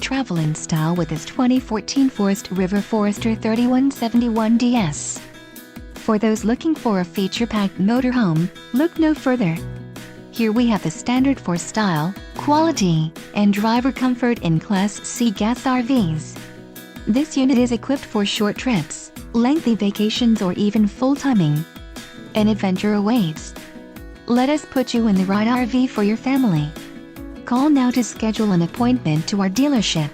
travel in style with this 2014 Forest River Forester 3171 DS. For those looking for a feature-packed motorhome, look no further. Here we have the standard for style, quality, and driver comfort in Class C gas RVs. This unit is equipped for short trips, lengthy vacations, or even full timing. An adventure awaits. Let us put you in the right RV for your family. Call now to schedule an appointment to our dealership.